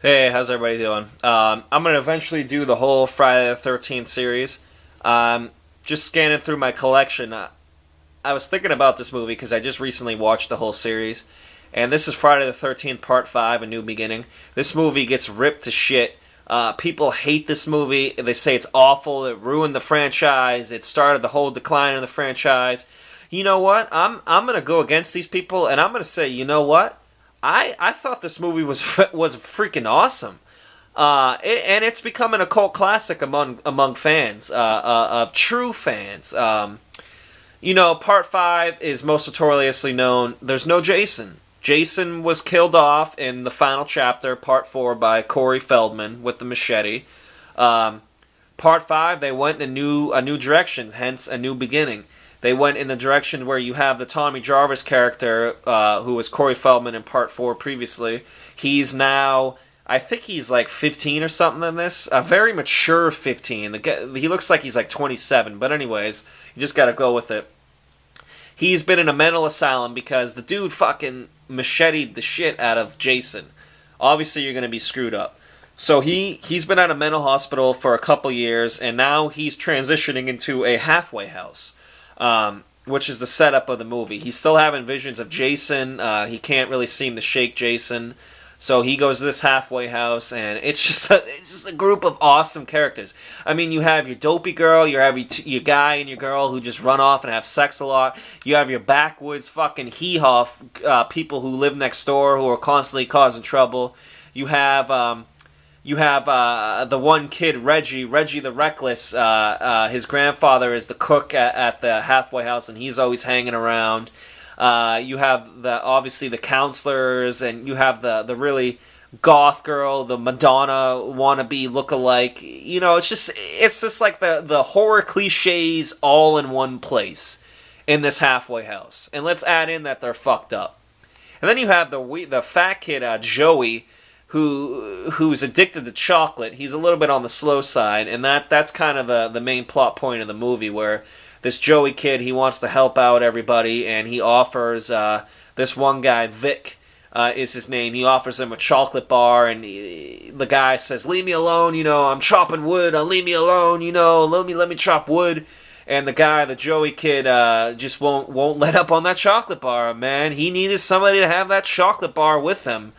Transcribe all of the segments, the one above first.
Hey, how's everybody doing? I'm gonna eventually do the whole Friday the 13th series. Just scanning through my collection. I was thinking about this movie because I just recently watched the whole series, and this is Friday the 13th Part 5, A New Beginning. This movie gets ripped to shit. People hate this movie. They say it's awful. It ruined the franchise. It started the whole decline of the franchise. You know what? I'm gonna go against these people, and I'm gonna say, you know what? I thought this movie was freaking awesome. And it's becoming a cult classic among fans, of true fans. Part five is most notoriously known. There's no Jason. Jason was killed off in the final chapter, part four, by Corey Feldman with the machete. Um, Part five, they went in a new direction, hence a new beginning. They went in the direction where you have the Tommy Jarvis character, who was Corey Feldman in part four previously. He's now, I think he's like 15 or something in this. A very mature 15. He looks like he's like 27, but anyways, you just gotta go with it. He's been in a mental asylum because the dude fucking macheted the shit out of Jason. Obviously, you're gonna be screwed up. So he's been at a mental hospital for a couple years, and now he's transitioning into a halfway house, which is the setup of the movie. He's still having visions of Jason. He can't really seem to shake Jason, so he goes to this halfway house, and it's just a group of awesome characters. I mean, you have your dopey girl, you have your guy and your girl who just run off and have sex a lot. You have your backwoods fucking hee-haw people who live next door who are constantly causing trouble. You have the one kid, Reggie the Reckless. His grandfather is the cook at the halfway house, and he's always hanging around. You have obviously the counselors, and you have the really goth girl, the Madonna wannabe lookalike. It's just like the horror cliches all in one place in this halfway house. And let's add in that they're fucked up. And then you have the fat kid, Joey, who's addicted to chocolate. He's a little bit on the slow side, and that's kind of the main plot point of the movie, where this Joey kid, he wants to help out everybody, and he offers this one guy, Vic is his name. He offers him a chocolate bar, and the guy says, "Leave me alone, I'm chopping wood. Leave me alone, let me chop wood." And the Joey kid, just won't let up on that chocolate bar, man. He needed somebody to have that chocolate bar with him.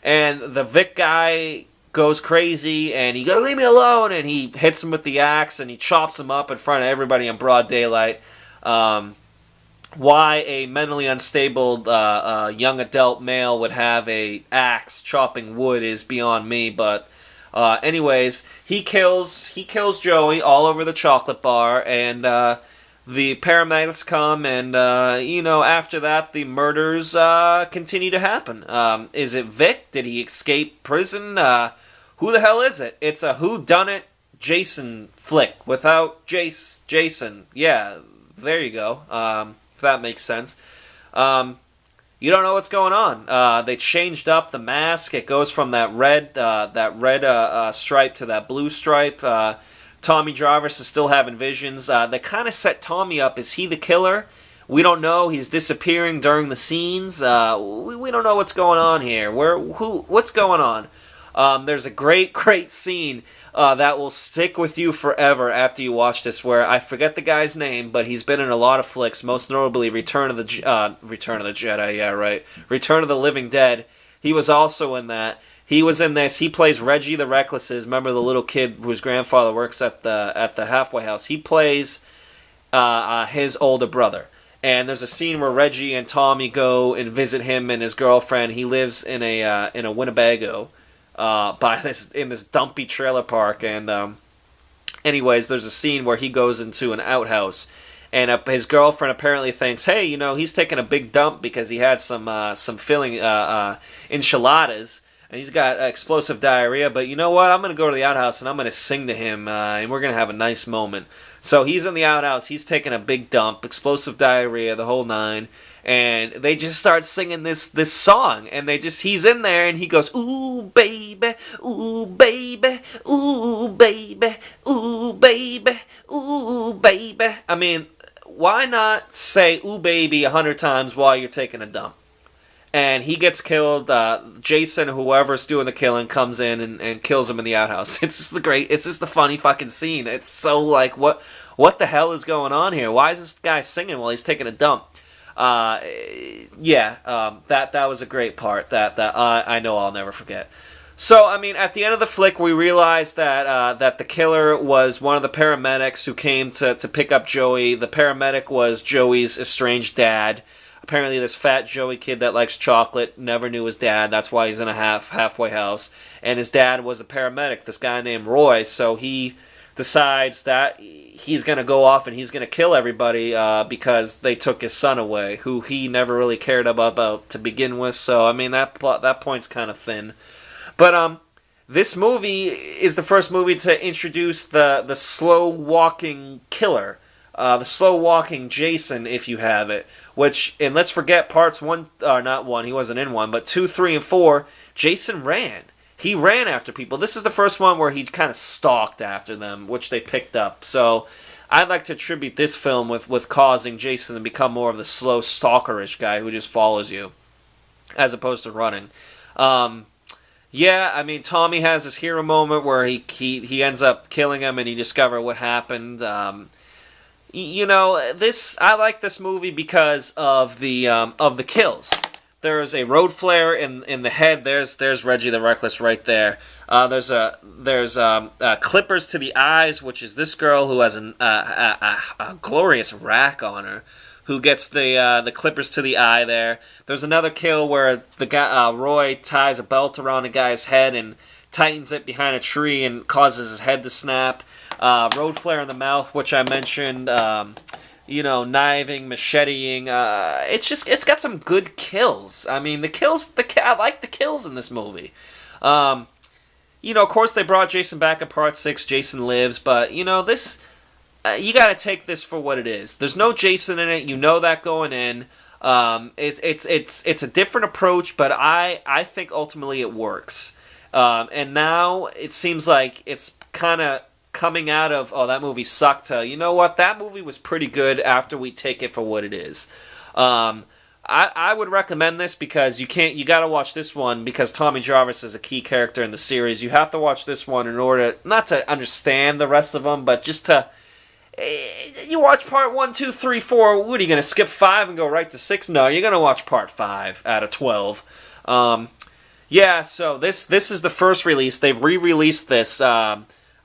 And the Vic guy goes crazy, and he goes, "Leave me alone," and he hits him with the axe, and he chops him up in front of everybody in broad daylight. Why a mentally unstable young adult male would have a axe chopping wood is beyond me, but anyways, he kills Joey all over the chocolate bar, and the paramedics come, and after that, the murders continue to happen. Is it Vic? Did he escape prison? Who the hell is it? It's a whodunit Jason flick without Jason. Yeah, there you go. If that makes sense. You don't know what's going on. They changed up the mask. It goes from that red stripe to that blue stripe. Tommy Jarvis is still having visions. They kind of set Tommy up. Is he the killer? We don't know. He's disappearing during the scenes. We don't know what's going on here. What's going on? There's a great scene that will stick with you forever after you watch this, where I forget the guy's name, but he's been in a lot of flicks, most notably Return of the Jedi, yeah, right. Return of the Living Dead. He was also in that. He was in this. He plays Reggie the Reckless's. Remember the little kid whose grandfather works at the halfway house? He plays his older brother. And there's a scene where Reggie and Tommy go and visit him and his girlfriend. He lives in a Winnebago, in this dumpy trailer park. And anyways, there's a scene where he goes into an outhouse, and his girlfriend apparently thinks, hey, he's taking a big dump because he had some filling enchiladas. And he's got explosive diarrhea, but you know what? I'm going to go to the outhouse and I'm going to sing to him, and we're going to have a nice moment. So he's in the outhouse, he's taking a big dump, explosive diarrhea, the whole nine, and they just start singing this song, and he's in there, and he goes, ooh, baby, ooh, baby, ooh, baby, ooh, baby, ooh, baby. I mean, why not say ooh, baby 100 times while you're taking a dump? and he gets killed. Jason, whoever's doing the killing, comes in and kills him in the outhouse. It's just it's just a funny fucking scene. It's so like, what the hell is going on here? Why is this guy singing while he's taking a dump? That was a great part that I know I'll never forget. So, I mean, at the end of the flick, we realized that the killer was one of the paramedics who came to pick up Joey. The paramedic was Joey's estranged dad. Apparently, this fat Joey kid that likes chocolate never knew his dad. That's why he's in a halfway house. And his dad was a paramedic, this guy named Roy. So he decides that he's going to go off and he's going to kill everybody because they took his son away, who he never really cared about to begin with. So, I mean, that point's kind of thin. But this movie is the first movie to introduce the slow-walking killer, the slow-walking Jason, if you have it. Which, and let's forget parts 1, or not 1, he wasn't in 1, but 2, 3, and 4, Jason ran. He ran after people. This is the first one where he kind of stalked after them, which they picked up. So I'd like to attribute this film with causing Jason to become more of the slow, stalkerish guy who just follows you, as opposed to running. Yeah, I mean, Tommy has this hero moment where he ends up killing him and you discover what happened. You know, I like this movie because of the kills. There's a road flare in the head. There's Reggie the Reckless right there. There's clippers to the eyes, which is this girl who has a glorious rack on her, who gets the clippers to the eye there. There's another kill where the guy Roy ties a belt around a guy's head and tightens it behind a tree and causes his head to snap. Road flare in the mouth, which I mentioned. Kniving, macheteing. It's got some good kills. I mean, I like the kills in this movie. Of course they brought Jason back in part 6. Jason lives, but this. You got to take this for what it is. There's no Jason in it. You know that going in. It's a different approach, but I think ultimately it works. And now it seems like it's kind of coming out of, oh, that movie sucked, to, you know what, that movie was pretty good after we take it for what it is. I would recommend this because you got to watch this one because Tommy Jarvis is a key character in the series. You have to watch this one in order, not to understand the rest of them, but just to, you watch part 1, 2, 3, 4, what are you going to skip 5 and go right to 6? No, you're going to watch part 5 out of 12. So this is the first release. They've re-released this.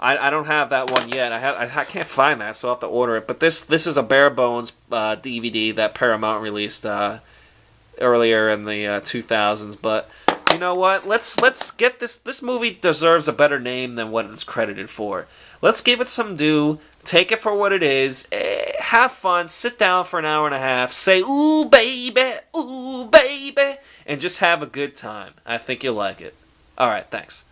I don't have that one yet. I can't find that, so I'll have to order it. But this is a bare bones DVD that Paramount released earlier in the 2000s. But you know what? Let's get this. This movie deserves a better name than what it's credited for. Let's give it some due. Take it for what it is. Have fun. Sit down for an hour and a half. Say ooh baby, and just have a good time. I think you'll like it. All right, thanks.